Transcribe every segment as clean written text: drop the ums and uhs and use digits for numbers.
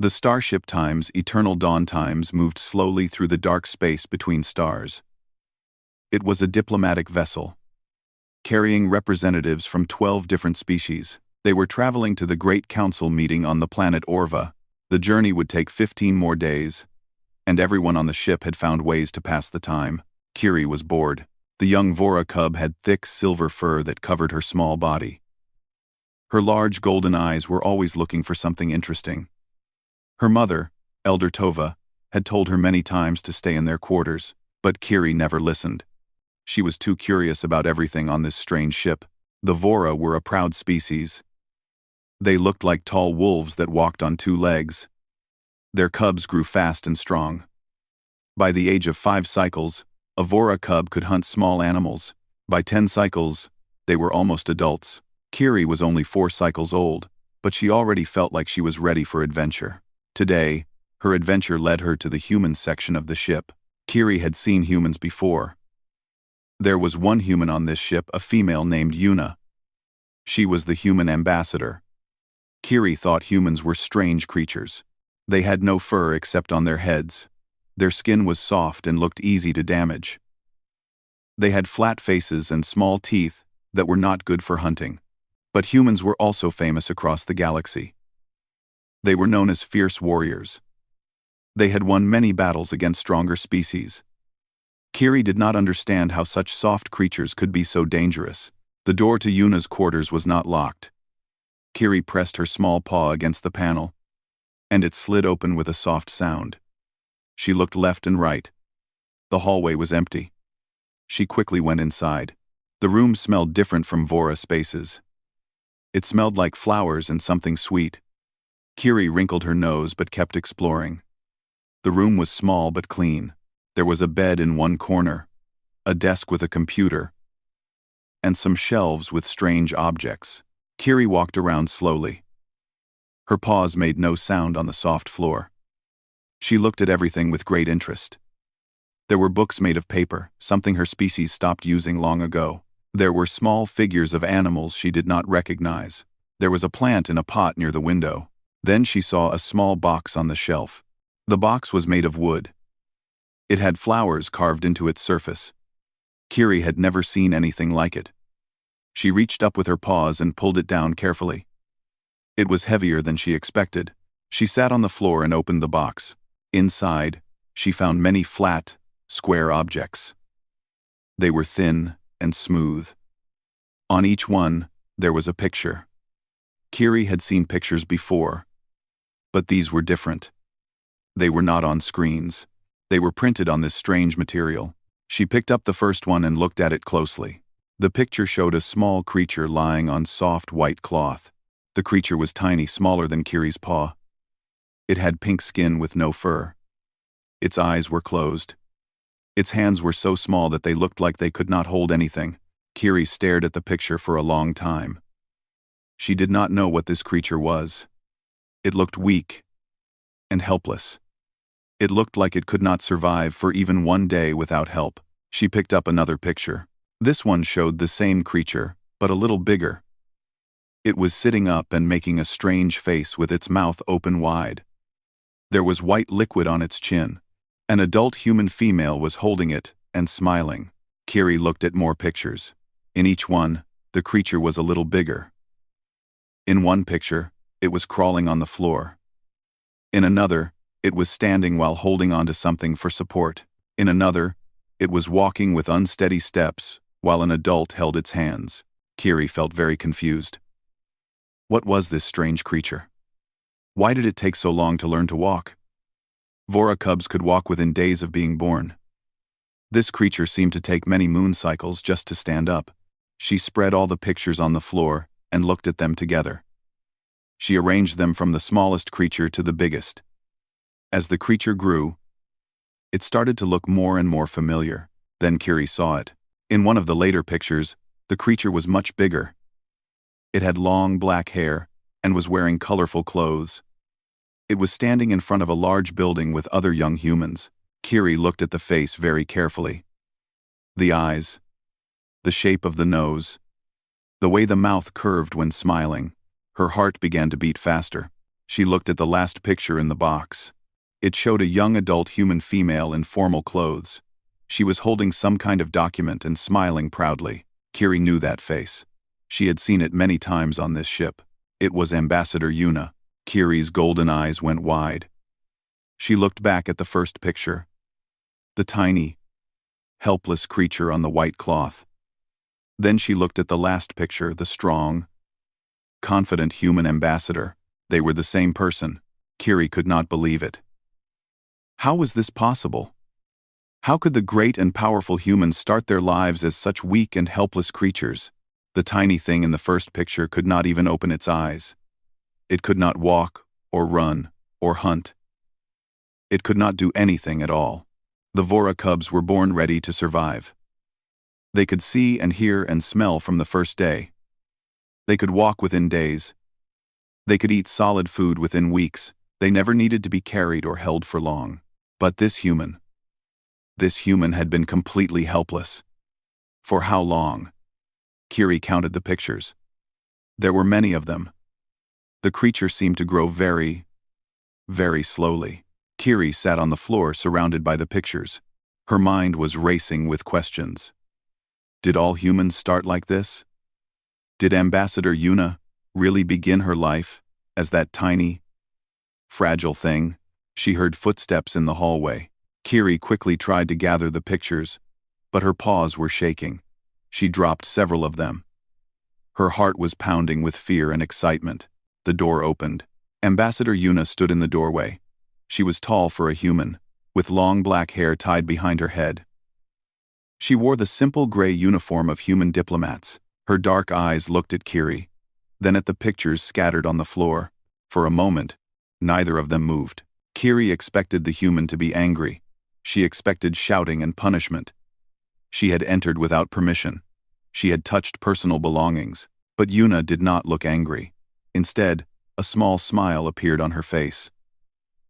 The starship Times, Eternal Dawn Times, moved slowly through the dark space between stars. It was a diplomatic vessel, carrying representatives from 12 different species. They were traveling to the Great Council meeting on the planet Orva. The journey would take 15 more days, and everyone on the ship had found ways to pass the time. Kiri was bored. The young Vora cub had thick silver fur that covered her small body. Her large golden eyes were always looking for something interesting. Her mother, Elder Tova, had told her many times to stay in their quarters, but Kiri never listened. She was too curious about everything on this strange ship. The Vora were a proud species. They looked like tall wolves that walked on 2 legs. Their cubs grew fast and strong. By the age of 5 cycles, a Vora cub could hunt small animals. By 10 cycles, they were almost adults. Kiri was only 4 cycles old, but she already felt like she was ready for adventure. Today, her adventure led her to the human section of the ship. Kiri had seen humans before. There was one human on this ship, a female named Yuna. She was the human ambassador. Kiri thought humans were strange creatures. They had no fur except on their heads. Their skin was soft and looked easy to damage. They had flat faces and small teeth that were not good for hunting. But humans were also famous across the galaxy. They were known as fierce warriors. They had won many battles against stronger species. Kiri did not understand how such soft creatures could be so dangerous. The door to Yuna's quarters was not locked. Kiri pressed her small paw against the panel, and it slid open with a soft sound. She looked left and right. The hallway was empty. She quickly went inside. The room smelled different from Vora spaces. It smelled like flowers and something sweet. Kiri wrinkled her nose but kept exploring. The room was small but clean. There was a bed in one corner, a desk with a computer, and some shelves with strange objects. Kiri walked around slowly. Her paws made no sound on the soft floor. She looked at everything with great interest. There were books made of paper, something her species stopped using long ago. There were small figures of animals she did not recognize. There was a plant in a pot near the window. Then she saw a small box on the shelf. The box was made of wood. It had flowers carved into its surface. Kiri had never seen anything like it. She reached up with her paws and pulled it down carefully. It was heavier than she expected. She sat on the floor and opened the box. Inside, she found many flat, square objects. They were thin and smooth. On each one, there was a picture. Kiri had seen pictures before, but these were different. They were not on screens. They were printed on this strange material. She picked up the first one and looked at it closely. The picture showed a small creature lying on soft white cloth. The creature was tiny, smaller than Kiri's paw. It had pink skin with no fur. Its eyes were closed. Its hands were so small that they looked like they could not hold anything. Kiri stared at the picture for a long time. She did not know what this creature was. It looked weak and helpless. It looked like it could not survive for even one day without help. She picked up another picture. This one showed the same creature, but a little bigger. It was sitting up and making a strange face with its mouth open wide. There was white liquid on its chin. An adult human female was holding it and smiling. Kiri looked at more pictures. In each one, the creature was a little bigger. In one picture, it was crawling on the floor. In another, it was standing while holding onto something for support. In another, it was walking with unsteady steps while an adult held its hands. Kiri felt very confused. What was this strange creature? Why did it take so long to learn to walk? Vora cubs could walk within days of being born. This creature seemed to take many moon cycles just to stand up. She spread all the pictures on the floor and looked at them together. She arranged them from the smallest creature to the biggest. As the creature grew, it started to look more and more familiar. Then Kiri saw it. In one of the later pictures, the creature was much bigger. It had long black hair and was wearing colorful clothes. It was standing in front of a large building with other young humans. Kiri looked at the face very carefully. The eyes, the shape of the nose, the way the mouth curved when smiling. Her heart began to beat faster. She looked at the last picture in the box. It showed a young adult human female in formal clothes. She was holding some kind of document and smiling proudly. Kiri knew that face. She had seen it many times on this ship. It was Ambassador Yuna. Kiri's golden eyes went wide. She looked back at the first picture. The tiny, helpless creature on the white cloth. Then she looked at the last picture, the strong, confident human ambassador. They were the same person. Kiri could not believe it. How was this possible? How could the great and powerful humans start their lives as such weak and helpless creatures? The tiny thing in the first picture could not even open its eyes. It could not walk, or run, or hunt. It could not do anything at all. The Vora cubs were born ready to survive. They could see and hear and smell from the first day. They could walk within days. They could eat solid food within weeks. They never needed to be carried or held for long. But this human had been completely helpless. For how long? Kiri counted the pictures. There were many of them. The creature seemed to grow very, very slowly. Kiri sat on the floor surrounded by the pictures. Her mind was racing with questions. Did all humans start like this? Did Ambassador Yuna really begin her life as that tiny, fragile thing? She heard footsteps in the hallway. Kiri quickly tried to gather the pictures, but her paws were shaking. She dropped several of them. Her heart was pounding with fear and excitement. The door opened. Ambassador Yuna stood in the doorway. She was tall for a human, with long black hair tied behind her head. She wore the simple gray uniform of human diplomats. Her dark eyes looked at Kiri, then at the pictures scattered on the floor. For a moment, neither of them moved. Kiri expected the human to be angry. She expected shouting and punishment. She had entered without permission. She had touched personal belongings. But Yuna did not look angry. Instead, a small smile appeared on her face.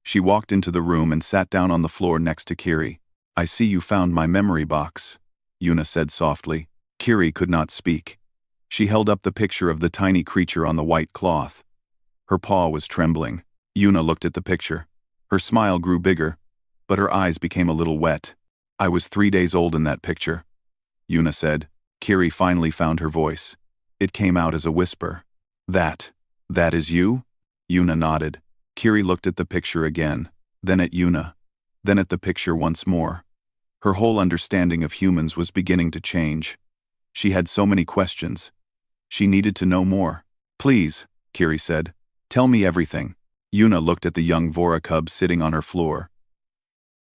She walked into the room and sat down on the floor next to Kiri. "I see you found my memory box," Yuna said softly. Kiri could not speak. She held up the picture of the tiny creature on the white cloth. Her paw was trembling. Yuna looked at the picture. Her smile grew bigger, but her eyes became a little wet. "I was 3 days old in that picture," Yuna said. Kiri finally found her voice. It came out as a whisper. That is you?" Yuna nodded. Kiri looked at the picture again, then at Yuna, then at the picture once more. Her whole understanding of humans was beginning to change. She had so many questions. She needed to know more. "Please," Kiri said, "tell me everything." Yuna looked at the young Vora cub sitting on her floor.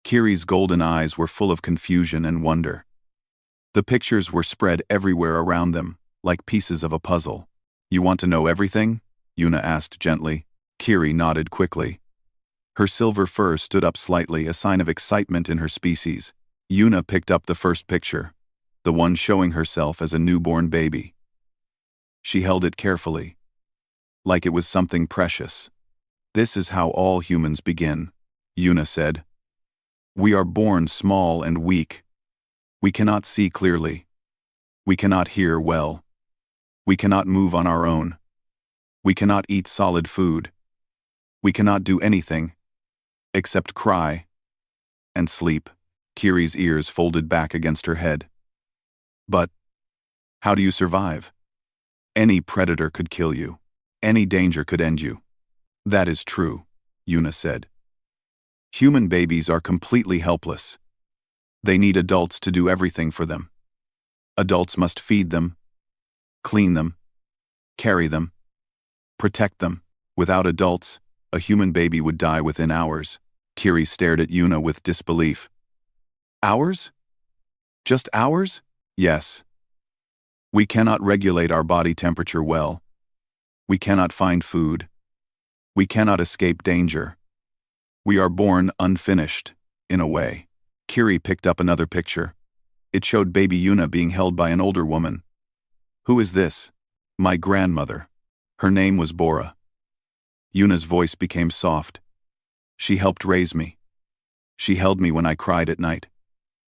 Kiri's golden eyes were full of confusion and wonder. The pictures were spread everywhere around them, like pieces of a puzzle. "You want to know everything?" Yuna asked gently. Kiri nodded quickly. Her silver fur stood up slightly, a sign of excitement in her species. Yuna picked up the first picture, the one showing herself as a newborn baby. She held it carefully, like it was something precious. "This is how all humans begin," Yuna said. "We are born small and weak. We cannot see clearly. We cannot hear well. We cannot move on our own. We cannot eat solid food. We cannot do anything except cry and sleep." Kiri's ears folded back against her head. "But how do you survive? Any predator could kill you. Any danger could end you." "That is true," Yuna said. "Human babies are completely helpless. They need adults to do everything for them. Adults must feed them, clean them, carry them, protect them. Without adults, a human baby would die within hours." Kiri stared at Yuna with disbelief. "Hours? Just hours?" "Yes. We cannot regulate our body temperature well. We cannot find food. We cannot escape danger. We are born unfinished, in a way." Kiri picked up another picture. It showed baby Yuna being held by an older woman. "Who is this?" "My grandmother. Her name was Bora." Yuna's voice became soft. "She helped raise me. She held me when I cried at night.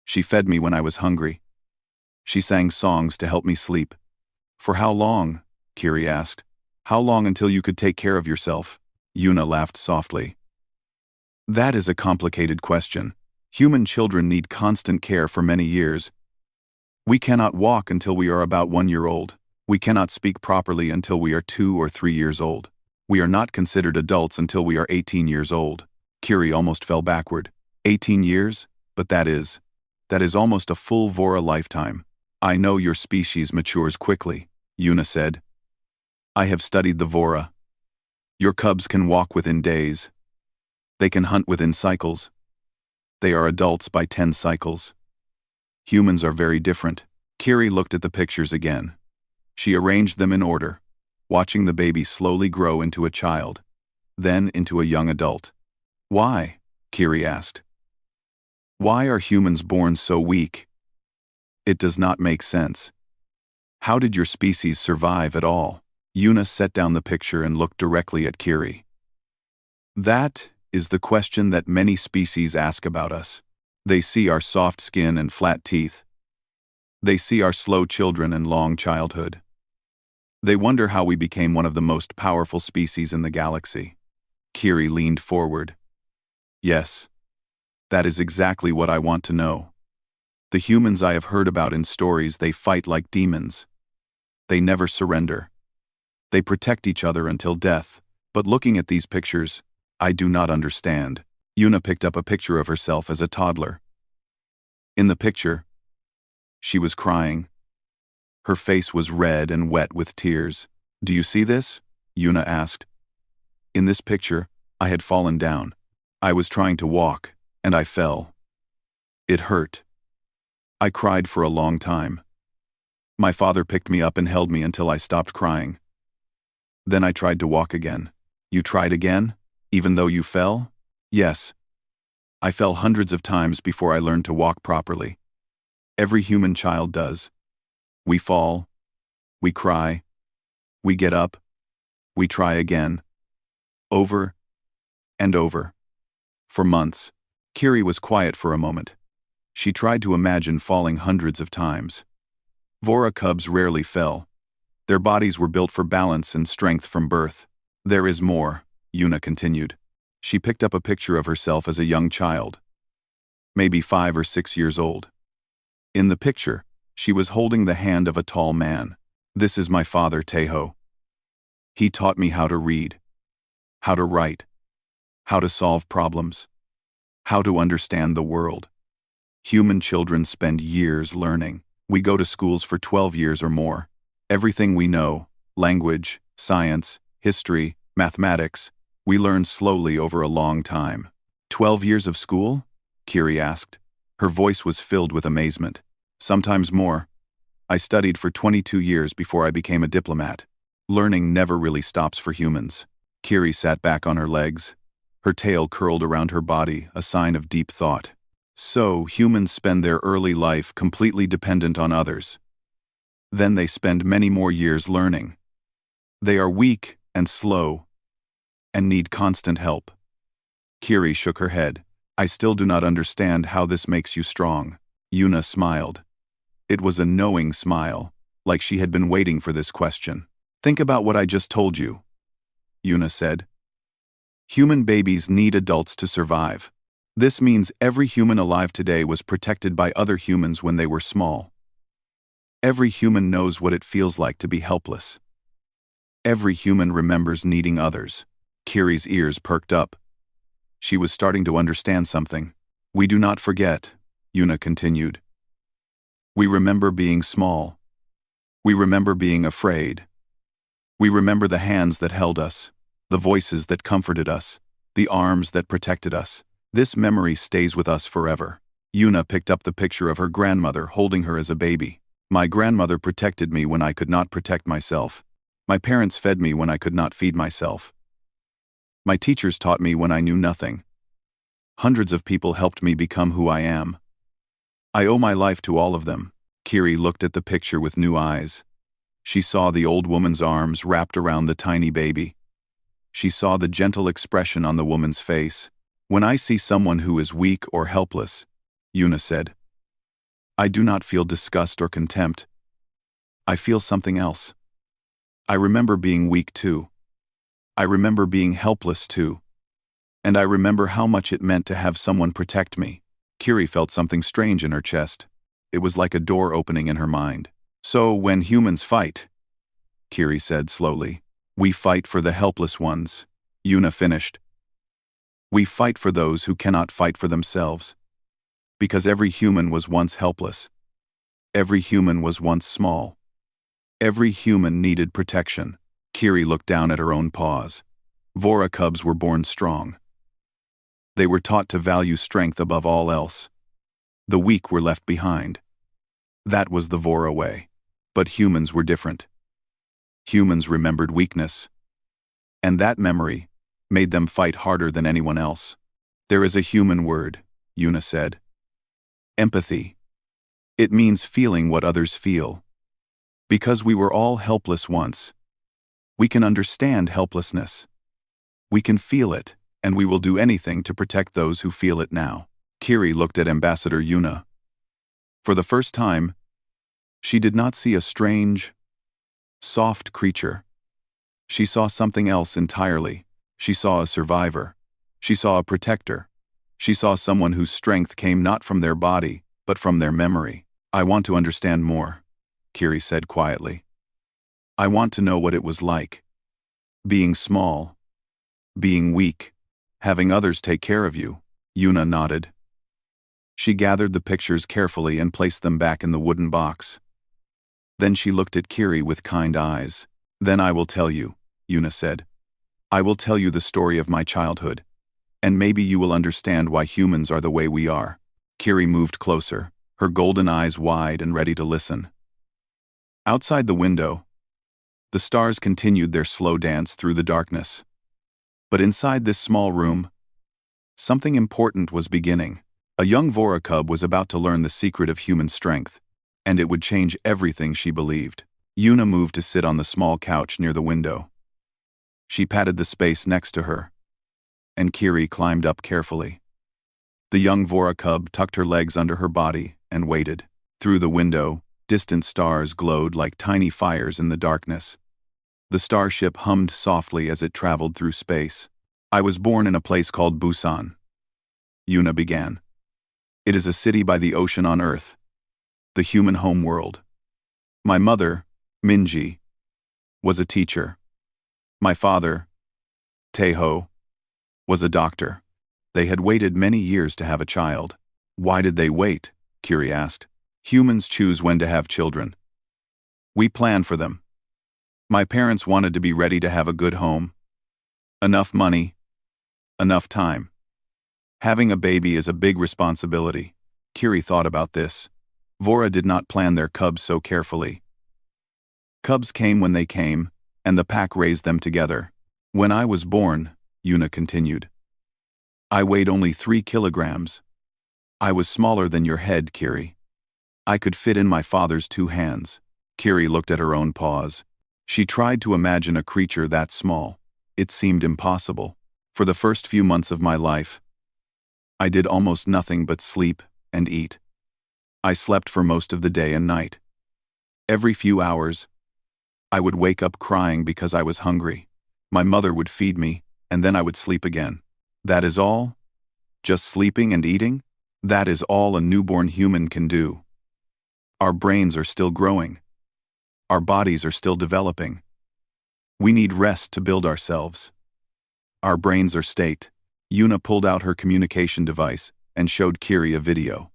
She fed me when I was hungry. She sang songs to help me sleep." "For how long?" Kiri asked. "How long until you could take care of yourself?" Yuna laughed softly. That is a complicated question. Human children need constant care for many years. We cannot walk until we are about 1 year old. We cannot speak properly until we are 2 or 3 years old. We are not considered adults until we are 18 years old. Kiri almost fell backward. 18 years? But that is almost a full Vora lifetime. I know your species matures quickly, Yuna said. I have studied the Vora. Your cubs can walk within days. They can hunt within cycles. They are adults by 10 cycles. Humans are very different. Kiri looked at the pictures again. She arranged them in order, watching the baby slowly grow into a child, then into a young adult. Why? Kiri asked. Why are humans born so weak? It does not make sense. How did your species survive at all? Yuna set down the picture and looked directly at Kiri. That is the question that many species ask about us. They see our soft skin and flat teeth. They see our slow children and long childhood. They wonder how we became one of the most powerful species in the galaxy. Kiri leaned forward. Yes, that is exactly what I want to know. The humans I have heard about in stories, they fight like demons. They never surrender. They protect each other until death, but looking at these pictures, I do not understand. Yuna picked up a picture of herself as a toddler. In the picture, she was crying. Her face was red and wet with tears. Do you see this? Yuna asked. In this picture, I had fallen down. I was trying to walk, and I fell. It hurt. I cried for a long time. My father picked me up and held me until I stopped crying. Then I tried to walk again. You tried again? Even though you fell? Yes. I fell hundreds of times before I learned to walk properly. Every human child does. We fall. We cry. We get up. We try again. Over and over. For months, Kiri was quiet for a moment. She tried to imagine falling hundreds of times. Vora cubs rarely fell. Their bodies were built for balance and strength from birth. There is more, Yuna continued. She picked up a picture of herself as a young child, maybe 5 or 6 years old. In the picture, she was holding the hand of a tall man. This is my father, Tejo. He taught me how to read, how to write, how to solve problems, how to understand the world. Human children spend years learning. We go to schools for 12 years or more. Everything we know, language, science, history, mathematics, we learn slowly over a long time. 12 years of school? Kiri asked. Her voice was filled with amazement. Sometimes more. I studied for 22 years before I became a diplomat. Learning never really stops for humans. Kiri sat back on her legs. Her tail curled around her body, a sign of deep thought. So, humans spend their early life completely dependent on others. Then they spend many more years learning. They are weak and slow, and need constant help. Kiri shook her head. I still do not understand how this makes you strong. Yuna smiled. It was a knowing smile, like she had been waiting for this question. Think about what I just told you, Yuna said. Human babies need adults to survive. This means every human alive today was protected by other humans when they were small. Every human knows what it feels like to be helpless. Every human remembers needing others. Kiri's ears perked up. She was starting to understand something. We do not forget, Yuna continued. We remember being small. We remember being afraid. We remember the hands that held us, the voices that comforted us, the arms that protected us. This memory stays with us forever. Yuna picked up the picture of her grandmother holding her as a baby. My grandmother protected me when I could not protect myself. My parents fed me when I could not feed myself. My teachers taught me when I knew nothing. Hundreds of people helped me become who I am. I owe my life to all of them. Kiri looked at the picture with new eyes. She saw the old woman's arms wrapped around the tiny baby. She saw the gentle expression on the woman's face. When I see someone who is weak or helpless, Yuna said, I do not feel disgust or contempt. I feel something else. I remember being weak too. I remember being helpless too. And I remember how much it meant to have someone protect me. Kiri felt something strange in her chest. It was like a door opening in her mind. So, when humans fight, Kiri said slowly, we fight for the helpless ones. Yuna finished. We fight for those who cannot fight for themselves. Because every human was once helpless. Every human was once small. Every human needed protection. Kiri looked down at her own paws. Vora cubs were born strong. They were taught to value strength above all else. The weak were left behind. That was the Vora way. But humans were different. Humans remembered weakness. And that memory made them fight harder than anyone else. There is a human word, Yuna said. Empathy. It means feeling what others feel. Because we were all helpless once. We can understand helplessness. We can feel it, and we will do anything to protect those who feel it now. Kiri looked at Ambassador Yuna. For the first time, she did not see a strange, soft creature. She saw something else entirely. She saw a survivor. She saw a protector. She saw someone whose strength came not from their body, but from their memory. I want to understand more, Kiri said quietly. I want to know what it was like. Being small. Being weak. Having others take care of you. Yuna nodded. She gathered the pictures carefully and placed them back in the wooden box. Then she looked at Kiri with kind eyes. Then I will tell you, Yuna said. I will tell you the story of my childhood. And maybe you will understand why humans are the way we are. Kiri moved closer, her golden eyes wide and ready to listen. Outside the window, the stars continued their slow dance through the darkness. But inside this small room, something important was beginning. A young Vora cub was about to learn the secret of human strength, and it would change everything she believed. Yuna moved to sit on the small couch near the window. She patted the space next to her, and Kiri climbed up carefully. The young Vora cub tucked her legs under her body and waited. Through the window, distant stars glowed like tiny fires in the darkness. The starship hummed softly as it traveled through space. I was born in a place called Busan. Yuna began. It is a city by the ocean on Earth, the human homeworld. My mother, Minji, was a teacher. My father, Taeho, was a doctor. They had waited many years to have a child. Why did they wait? Kiri asked. Humans choose when to have children. We plan for them. My parents wanted to be ready to have a good home. Enough money. Enough time. Having a baby is a big responsibility. Kiri thought about this. Vora did not plan their cubs so carefully. Cubs came when they came, and the pack raised them together. When I was born, Yuna continued, I weighed only 3 kilograms. I was smaller than your head, Kiri. I could fit in my father's 2 hands. Kiri looked at her own paws. She tried to imagine a creature that small. It seemed impossible. For the first few months of my life, I did almost nothing but sleep and eat. I slept for most of the day and night. Every few hours, I would wake up crying because I was hungry. My mother would feed me, and then I would sleep again. That is all? Just sleeping and eating? That is all a newborn human can do. Our brains are still growing. Our bodies are still developing. We need rest to build ourselves. Our brains are state. Yuna pulled out her communication device and showed Kiri a video.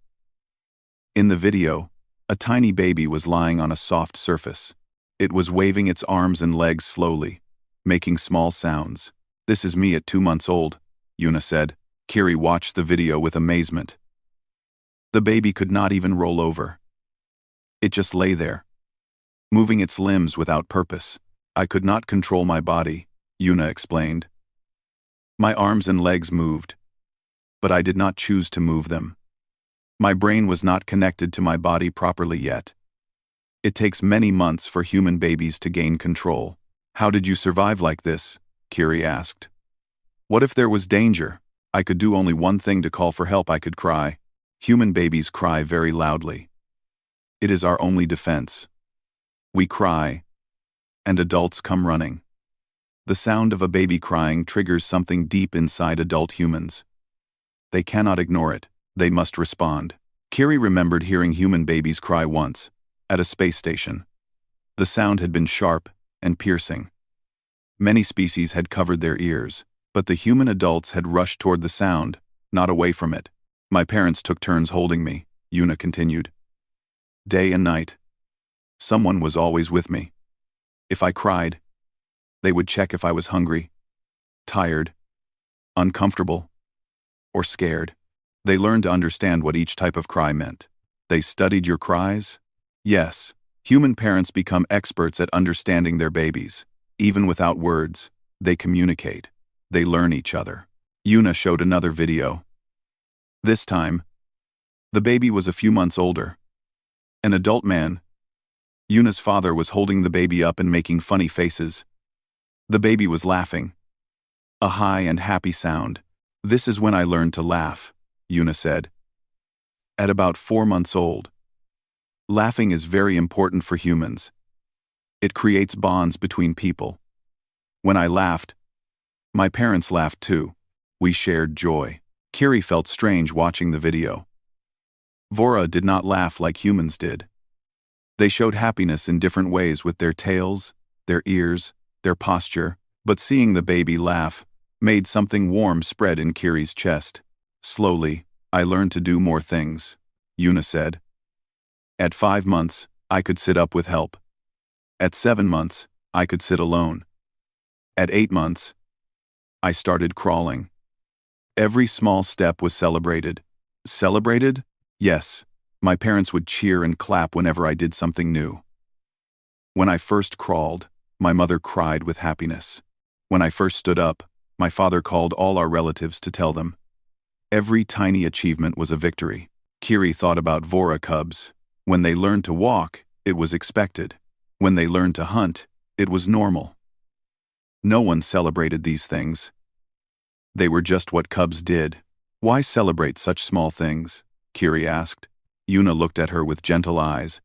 In the video, a tiny baby was lying on a soft surface. It was waving its arms and legs slowly, making small sounds. This is me at 2 months old, Yuna said. Kiri watched the video with amazement. The baby could not even roll over. It just lay there, moving its limbs without purpose. I could not control my body, Yuna explained. My arms and legs moved, but I did not choose to move them. My brain was not connected to my body properly yet. It takes many months for human babies to gain control. How did you survive like this? Kiri asked. What if there was danger? I could do only one thing to call for help. I could cry. Human babies cry very loudly. It is our only defense. We cry, and adults come running. The sound of a baby crying triggers something deep inside adult humans. They cannot ignore it. They must respond. Kiri remembered hearing human babies cry once, at a space station. The sound had been sharp and piercing. Many species had covered their ears, but the human adults had rushed toward the sound, not away from it. My parents took turns holding me, Yuna continued. Day and night. Someone was always with me. If I cried, they would check if I was hungry, tired, uncomfortable, or scared. They learned to understand what each type of cry meant. They studied your cries? Yes, human parents become experts at understanding their babies. Even without words, they communicate. They learn each other. Yuna showed another video. This time, the baby was a few months older. An adult man. Yuna's father was holding the baby up and making funny faces. The baby was laughing. A high and happy sound. This is when I learned to laugh, Yuna said. At about 4 months old. Laughing is very important for humans. It creates bonds between people. When I laughed, my parents laughed too. We shared joy. Kiri felt strange watching the video. Vora did not laugh like humans did. They showed happiness in different ways with their tails, their ears, their posture, but seeing the baby laugh made something warm spread in Kiri's chest. Slowly, I learned to do more things, Yuna said. At 5 months, I could sit up with help. At 7 months, I could sit alone. At 8 months, I started crawling. Every small step was celebrated. Celebrated? Yes. My parents would cheer and clap whenever I did something new. When I first crawled, my mother cried with happiness. When I first stood up, my father called all our relatives to tell them. Every tiny achievement was a victory. Kiri thought about Vora cubs. When they learned to walk, it was expected. When they learned to hunt, it was normal. No one celebrated these things. They were just what cubs did. Why celebrate such small things? Kiri asked. Yuna looked at her with gentle eyes.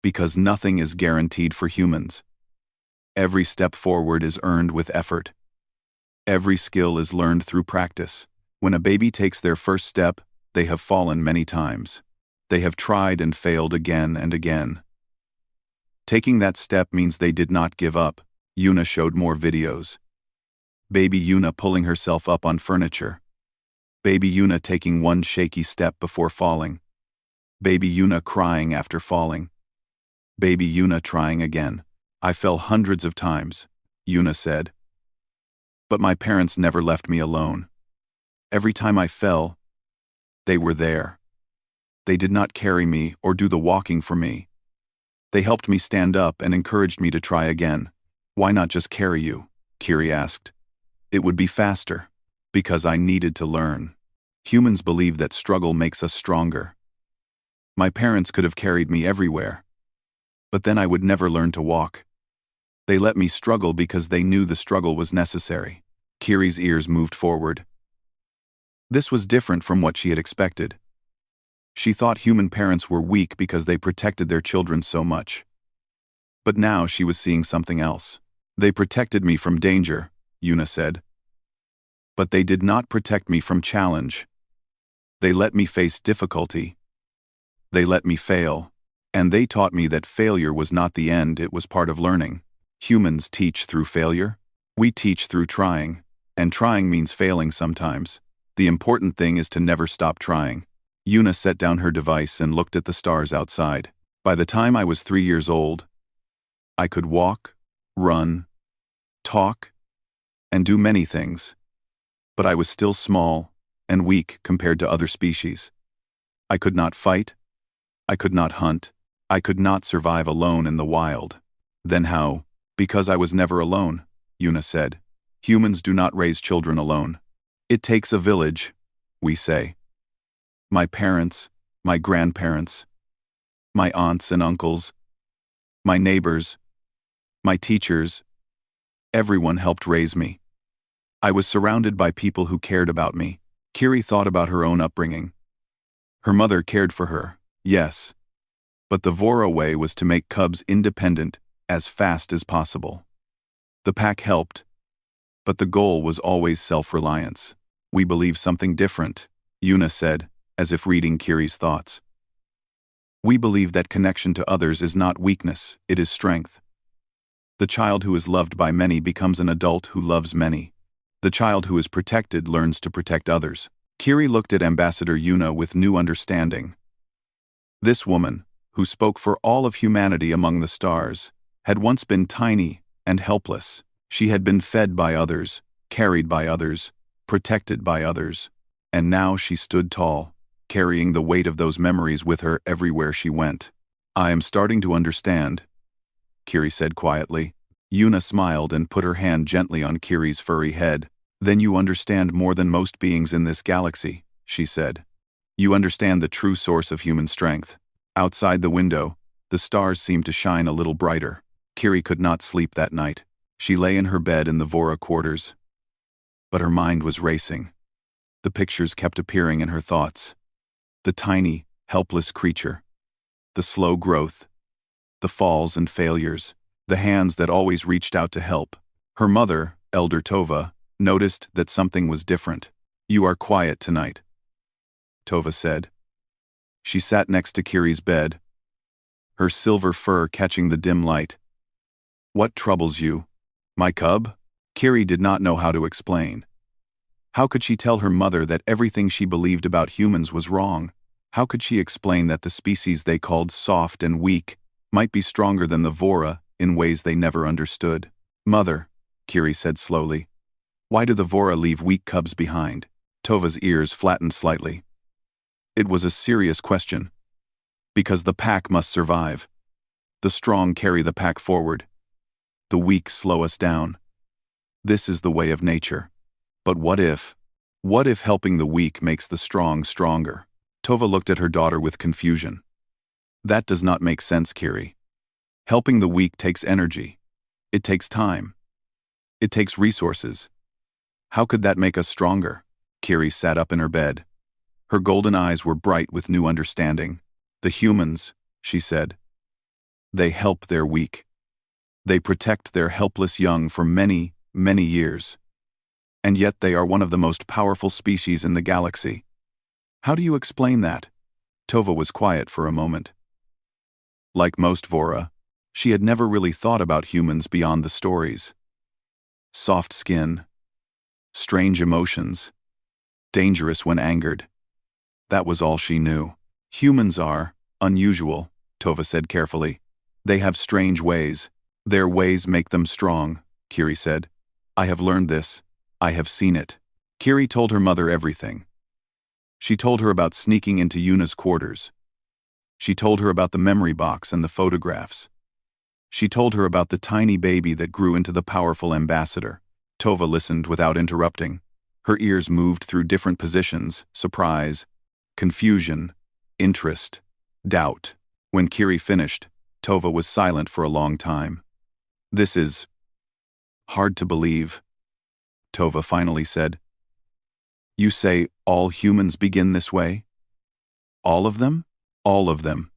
Because nothing is guaranteed for humans. Every step forward is earned with effort. Every skill is learned through practice. When a baby takes their first step, they have fallen many times. They have tried and failed again and again. Taking that step means they did not give up. Yuna showed more videos. Baby Yuna pulling herself up on furniture. Baby Yuna taking one shaky step before falling. Baby Yuna crying after falling. Baby Yuna trying again. I fell hundreds of times, Yuna said. But my parents never left me alone. Every time I fell, they were there. They did not carry me or do the walking for me. They helped me stand up and encouraged me to try again. Why not just carry you? Kiri asked. It would be faster. Because I needed to learn. Humans believe that struggle makes us stronger. My parents could have carried me everywhere. But then I would never learn to walk. They let me struggle because they knew the struggle was necessary. Kiri's ears moved forward. This was different from what she had expected. She thought human parents were weak because they protected their children so much. But now she was seeing something else. They protected me from danger, Yuna said. But they did not protect me from challenge. They let me face difficulty. They let me fail. And they taught me that failure was not the end, it was part of learning. Humans teach through failure. We teach through trying. And trying means failing sometimes. The important thing is to never stop trying. Yuna set down her device and looked at the stars outside. By the time I was 3 years old, I could walk, run, talk, and do many things. But I was still small and weak compared to other species. I could not fight. I could not hunt. I could not survive alone in the wild. Then how? Because I was never alone, Yuna said. Humans do not raise children alone. It takes a village, we say. My parents, my grandparents, my aunts and uncles, my neighbors, my teachers, everyone helped raise me. I was surrounded by people who cared about me. Kiri thought about her own upbringing. Her mother cared for her, yes. But the Vora way was to make cubs independent as fast as possible. The pack helped, but the goal was always self-reliance. We believe something different, Yuna said, as if reading Kiri's thoughts. We believe that connection to others is not weakness, it is strength. The child who is loved by many becomes an adult who loves many. The child who is protected learns to protect others. Kiri looked at Ambassador Yuna with new understanding. This woman, who spoke for all of humanity among the stars, had once been tiny and helpless. She had been fed by others, carried by others, protected by others, and now she stood tall, carrying the weight of those memories with her everywhere she went. I am starting to understand, Kiri said quietly. Yuna smiled and put her hand gently on Kiri's furry head. Then you understand more than most beings in this galaxy, she said. You understand the true source of human strength. Outside the window, the stars seemed to shine a little brighter. Kiri could not sleep that night. She lay in her bed in the Vora quarters. But her mind was racing. The pictures kept appearing in her thoughts. The tiny, helpless creature. The slow growth. The falls and failures. The hands that always reached out to help. Her mother, Elder Tova, noticed that something was different. You are quiet tonight, Tova said. She sat next to Kiri's bed, her silver fur catching the dim light. What troubles you, my cub? Kiri did not know how to explain. How could she tell her mother that everything she believed about humans was wrong? How could she explain that the species they called soft and weak might be stronger than the Vora in ways they never understood? Mother, Kiri said slowly, why do the Vora leave weak cubs behind? Tova's ears flattened slightly. It was a serious question. Because the pack must survive. The strong carry the pack forward. The weak slow us down. This is the way of nature. But what if helping the weak makes the strong stronger? Tova looked at her daughter with confusion. That does not make sense, Kiri. Helping the weak takes energy. It takes time. It takes resources. How could that make us stronger? Kiri sat up in her bed. Her golden eyes were bright with new understanding. The humans, she said. They help their weak. They protect their helpless young for many, many years. And yet they are one of the most powerful species in the galaxy. How do you explain that? Tova was quiet for a moment. Like most Vora, she had never really thought about humans beyond the stories. Soft skin. Strange emotions. Dangerous when angered. That was all she knew. Humans are unusual, Tova said carefully. They have strange ways. Their ways make them strong, Kiri said. I have learned this. I have seen it. Kiri told her mother everything. She told her about sneaking into Yuna's quarters. She told her about the memory box and the photographs. She told her about the tiny baby that grew into the powerful ambassador. Tova listened without interrupting. Her ears moved through different positions, surprise, confusion, interest, doubt. When Kiri finished, Tova was silent for a long time. This is hard to believe, Tova finally said. You say all humans begin this way? All of them? All of them.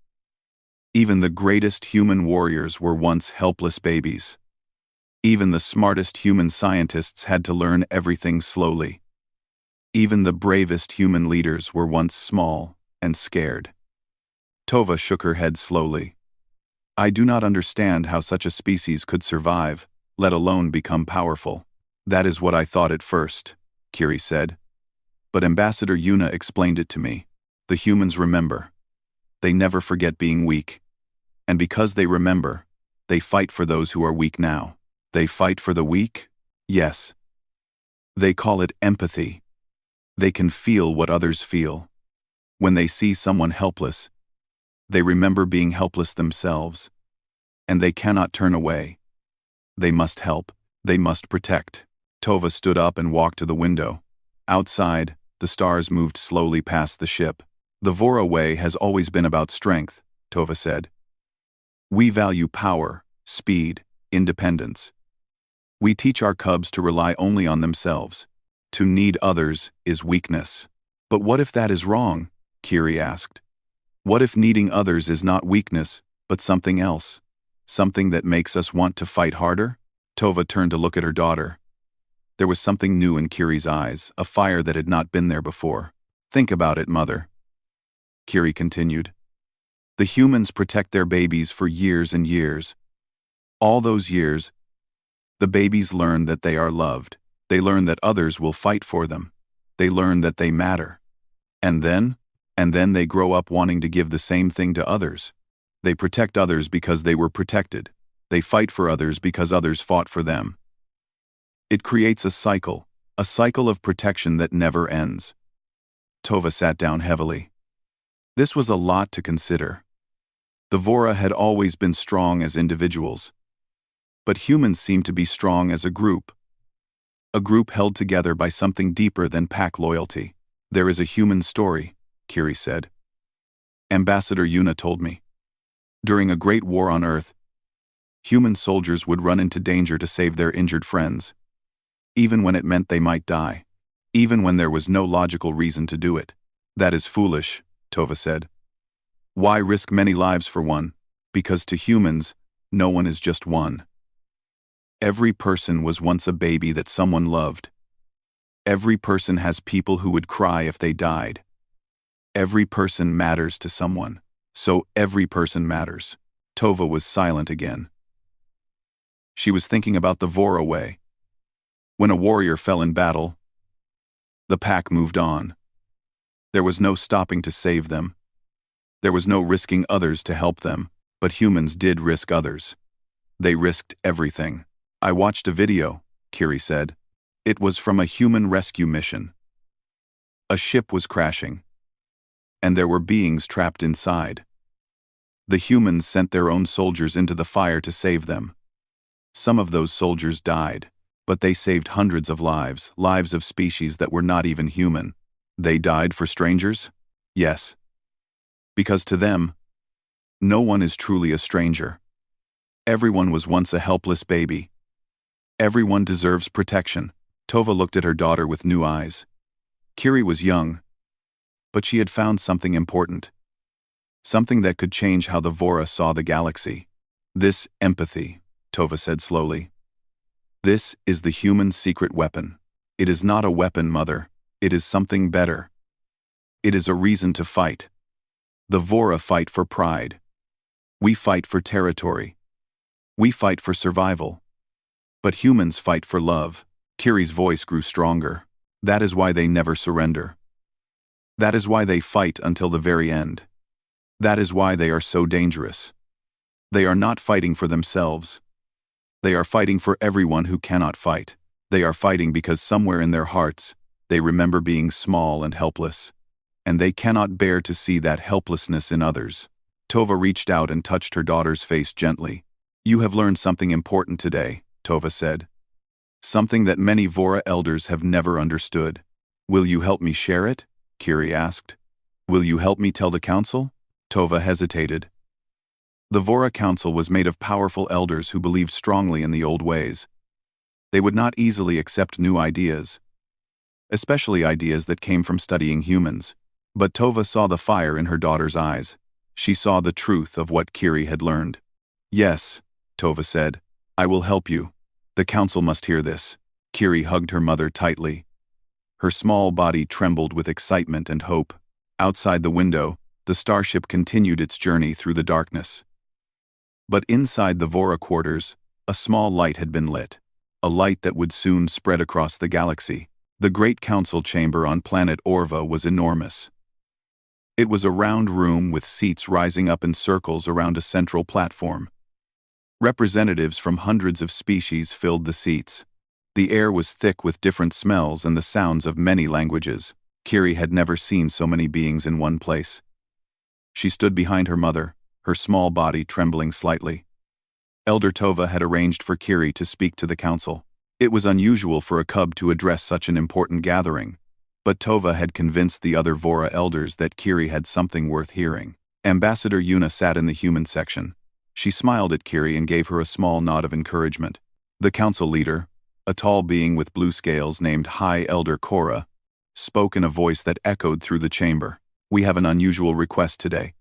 Even the greatest human warriors were once helpless babies. Even the smartest human scientists had to learn everything slowly. Even the bravest human leaders were once small and scared. Tova shook her head slowly. I do not understand how such a species could survive, let alone become powerful. That is what I thought at first, Kiri said. But Ambassador Yuna explained it to me. The humans remember. They never forget being weak. And because they remember, they fight for those who are weak now. They fight for the weak? Yes. They call it empathy. They can feel what others feel. When they see someone helpless, they remember being helpless themselves. And they cannot turn away. They must help. They must protect. Tova stood up and walked to the window. Outside, the stars moved slowly past the ship. The Vora way has always been about strength, Tova said. We value power, speed, independence. We teach our cubs to rely only on themselves. To need others is weakness. But what if that is wrong? Kiri asked. What if needing others is not weakness, but something else? Something that makes us want to fight harder? Tova turned to look at her daughter. There was something new in Kiri's eyes, a fire that had not been there before. Think about it, mother, Kiri continued. The humans protect their babies for years and years. All those years, the babies learn that they are loved. They learn that others will fight for them. They learn that they matter. And then they grow up wanting to give the same thing to others. They protect others because they were protected. They fight for others because others fought for them. It creates a cycle of protection that never ends. Tova sat down heavily. This was a lot to consider. The Vora had always been strong as individuals. But humans seemed to be strong as a group held together by something deeper than pack loyalty. There is a human story, Kiri said. Ambassador Yuna told me. During a great war on Earth, human soldiers would run into danger to save their injured friends, even when it meant they might die, even when there was no logical reason to do it. That is foolish, Tova said. Why risk many lives for one? Because to humans, no one is just one. Every person was once a baby that someone loved. Every person has people who would cry if they died. Every person matters to someone, so every person matters. Tova was silent again. She was thinking about the Vora way. When a warrior fell in battle, the pack moved on. There was no stopping to save them. There was no risking others to help them, but humans did risk others. They risked everything. I watched a video, Kiri said. It was from a human rescue mission. A ship was crashing, and there were beings trapped inside. The humans sent their own soldiers into the fire to save them. Some of those soldiers died, but they saved hundreds of lives of species that were not even human. They died for strangers? Yes. Because to them, no one is truly a stranger. Everyone was once a helpless baby. Everyone deserves protection. Tova looked at her daughter with new eyes. Kiri was young, but she had found something important. Something that could change how the Vora saw the galaxy. This empathy, Tova said slowly. This is the human secret weapon. It is not a weapon, Mother. It is something better. It is a reason to fight. The Vora fight for pride. We fight for territory. We fight for survival. But humans fight for love. Kiri's voice grew stronger. That is why they never surrender. That is why they fight until the very end. That is why they are so dangerous. They are not fighting for themselves. They are fighting for everyone who cannot fight. They are fighting because somewhere in their hearts, they remember being small and helpless. And they cannot bear to see that helplessness in others. Tova reached out and touched her daughter's face gently. You have learned something important today, Tova said. Something that many Vora elders have never understood. Will you help me share it? Kiri asked. Will you help me tell the council? Tova hesitated. The Vora council was made of powerful elders who believed strongly in the old ways. They would not easily accept new ideas, especially ideas that came from studying humans. But Tova saw the fire in her daughter's eyes. She saw the truth of what Kiri had learned. Yes, Tova said. I will help you. The council must hear this. Kiri hugged her mother tightly. Her small body trembled with excitement and hope. Outside the window, the starship continued its journey through the darkness. But inside the Vora quarters, a small light had been lit. A light that would soon spread across the galaxy. The great council chamber on planet Orva was enormous. It was a round room with seats rising up in circles around a central platform. Representatives from hundreds of species filled the seats. The air was thick with different smells and the sounds of many languages. Kiri had never seen so many beings in one place. She stood behind her mother, her small body trembling slightly. Elder Tova had arranged for Kiri to speak to the council. It was unusual for a cub to address such an important gathering, but Tova had convinced the other Vora elders that Kiri had something worth hearing. Ambassador Yuna sat in the human section. She smiled at Kiri and gave her a small nod of encouragement. The council leader, a tall being with blue scales named High Elder Korra, spoke in a voice that echoed through the chamber. We have an unusual request today.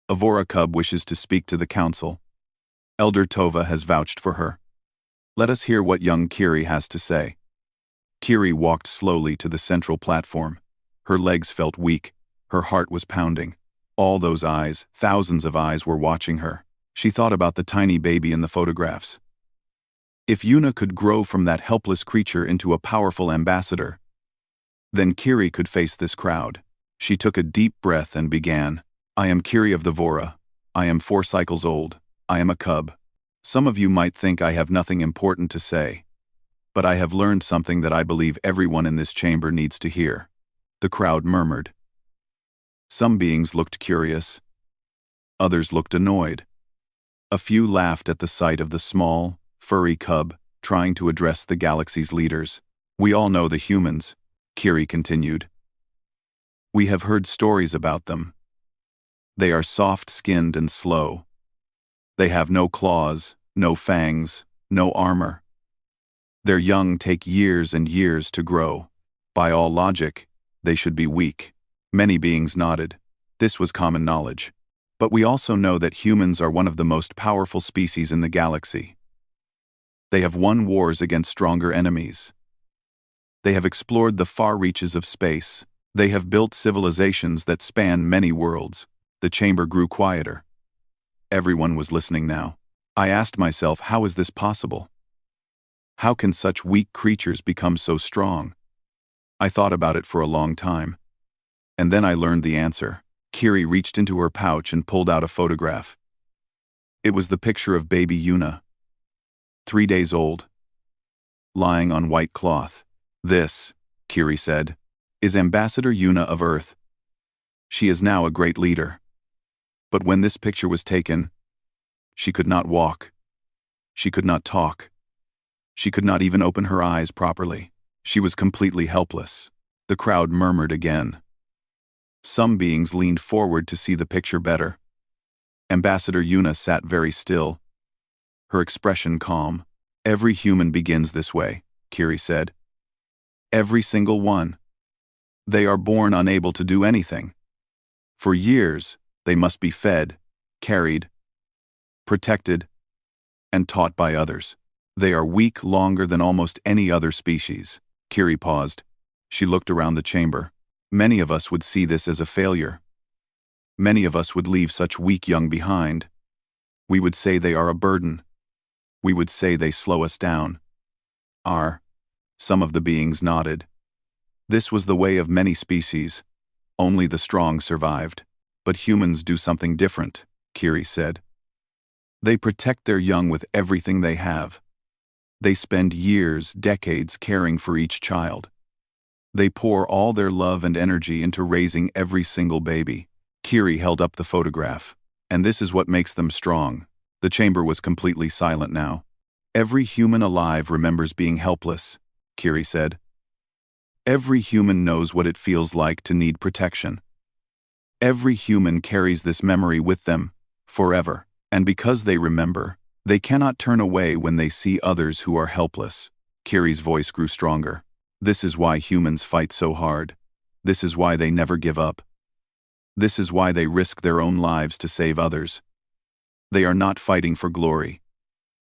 A Vora cub wishes to speak to the council. Elder Tova has vouched for her. Let us hear what young Kiri has to say. Kiri walked slowly to the central platform. Her legs felt weak. Her heart was pounding. All those eyes, thousands of eyes, were watching her. She thought about the tiny baby in the photographs. If Yuna could grow from that helpless creature into a powerful ambassador, then Kiri could face this crowd. She took a deep breath and began. I am Kiri of the Vora. I am 4 cycles old. I am a cub. Some of you might think I have nothing important to say, but I have learned something that I believe everyone in this chamber needs to hear. The crowd murmured. Some beings looked curious. Others looked annoyed. A few laughed at the sight of the small, furry cub trying to address the galaxy's leaders. We all know the humans, Kiri continued. We have heard stories about them. They are soft-skinned and slow. They have no claws, no fangs, no armor. Their young take years and years to grow. By all logic, they should be weak. Many beings nodded. This was common knowledge. But we also know that humans are one of the most powerful species in the galaxy. They have won wars against stronger enemies. They have explored the far reaches of space. They have built civilizations that span many worlds. The chamber grew quieter. Everyone was listening now. I asked myself, how is this possible? How can such weak creatures become so strong? I thought about it for a long time. And then I learned the answer. Kiri reached into her pouch and pulled out a photograph. It was the picture of baby Yuna, 3 days old, lying on white cloth. This, Kiri said, is Ambassador Yuna of Earth. She is now a great leader. But when this picture was taken, she could not walk. She could not talk. She could not even open her eyes properly. She was completely helpless. The crowd murmured again. Some beings leaned forward to see the picture better. Ambassador Yuna sat very still, her expression calm. Every human begins this way, Kiri said. Every single one. They are born unable to do anything. For years, they must be fed, carried, protected, and taught by others. They are weak longer than almost any other species. Kiri paused. She looked around the chamber. Many of us would see this as a failure. Many of us would leave such weak young behind. We would say they are a burden. We would say they slow us down. Some of the beings nodded. This was the way of many species. Only the strong survived. But humans do something different, Kiri said. They protect their young with everything they have. They spend years, decades caring for each child. They pour all their love and energy into raising every single baby. Kiri held up the photograph. And this is what makes them strong. The chamber was completely silent now. Every human alive remembers being helpless, Kiri said. Every human knows what it feels like to need protection. Every human carries this memory with them, forever. And because they remember, they cannot turn away when they see others who are helpless. Kiri's voice grew stronger. This is why humans fight so hard. This is why they never give up. This is why they risk their own lives to save others. They are not fighting for glory.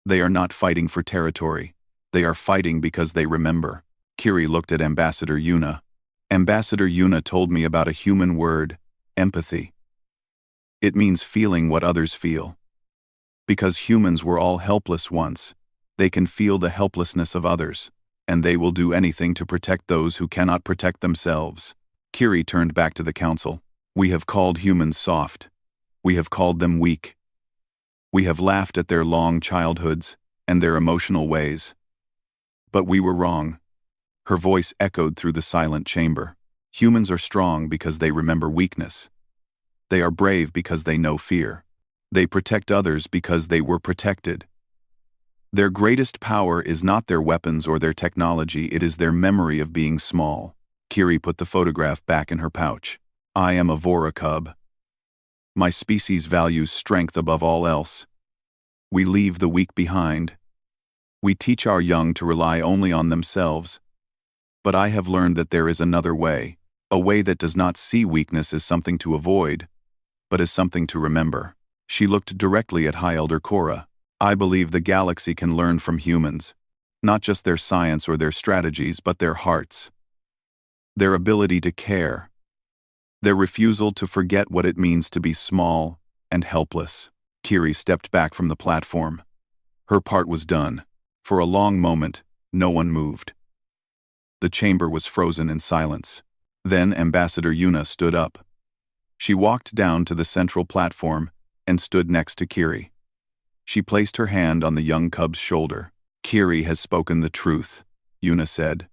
They are not fighting for territory. They are fighting because they remember. Kiri looked at Ambassador Yuna. Ambassador Yuna told me about a human word, empathy. It means feeling what others feel. Because humans were all helpless once, they can feel the helplessness of others, and they will do anything to protect those who cannot protect themselves. Kiri turned back to the council. We have called humans soft. We have called them weak. We have laughed at their long childhoods and their emotional ways. But we were wrong. Her voice echoed through the silent chamber. Humans are strong because they remember weakness. They are brave because they know fear. They protect others because they were protected. Their greatest power is not their weapons or their technology, it is their memory of being small. Kiri put the photograph back in her pouch. I am a Vora cub. My species values strength above all else. We leave the weak behind. We teach our young to rely only on themselves. But I have learned that there is another way, a way that does not see weakness as something to avoid, but as something to remember. She looked directly at High Elder Korra. I believe the galaxy can learn from humans, not just their science or their strategies, but their hearts, their ability to care, their refusal to forget what it means to be small and helpless. Kiri stepped back from the platform. Her part was done. For a long moment, no one moved. The chamber was frozen in silence. Then Ambassador Yuna stood up. She walked down to the central platform and stood next to Kiri. She placed her hand on the young cub's shoulder. Kiri has spoken the truth, Yuna said.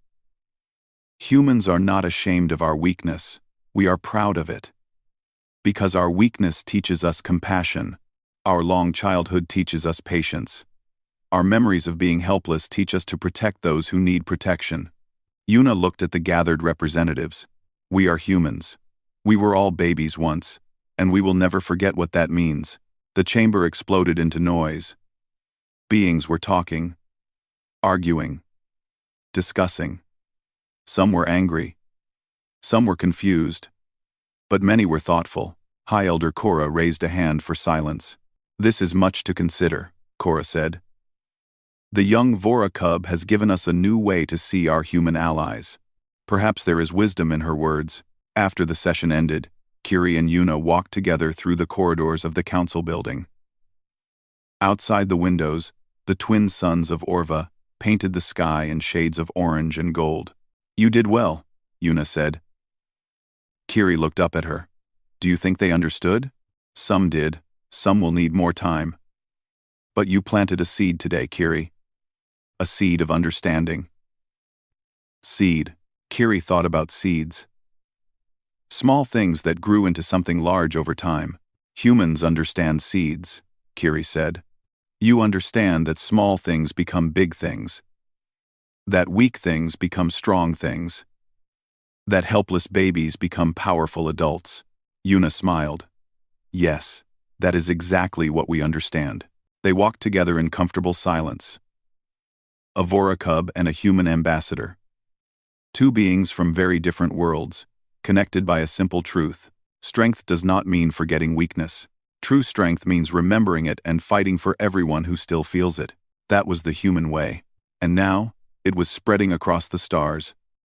Humans are not ashamed of our weakness. We are proud of it. Because our weakness teaches us compassion. Our long childhood teaches us patience. Our memories of being helpless teach us to protect those who need protection. Yuna looked at the gathered representatives. We are humans. We were all babies once, and we will never forget what that means. The chamber exploded into noise. Beings were talking, arguing, discussing. Some were angry. Some were confused. But many were thoughtful. High Elder Korra raised a hand for silence. This is much to consider, Korra said. The young Vora cub has given us a new way to see our human allies. Perhaps there is wisdom in her words. After the session ended, Kiri and Yuna walked together through the corridors of the council building. Outside the windows, the twin suns of Orva painted the sky in shades of orange and gold. You did well, Yuna said. Kiri looked up at her. Do you think they understood? Some did. Some will need more time. But you planted a seed today, Kiri. A seed of understanding. Seed. Kiri thought about seeds. Small things that grew into something large over time. Humans understand seeds, Kiri said. You understand that small things become big things. That weak things become strong things. That helpless babies become powerful adults. Yuna smiled. Yes, that is exactly what we understand. They walked together in comfortable silence. A Vora cub and a human ambassador. Two beings from very different worlds, connected by a simple truth. Strength does not mean forgetting weakness. True strength means remembering it and fighting for everyone who still feels it. That was the human way. And now, it was spreading across the stars.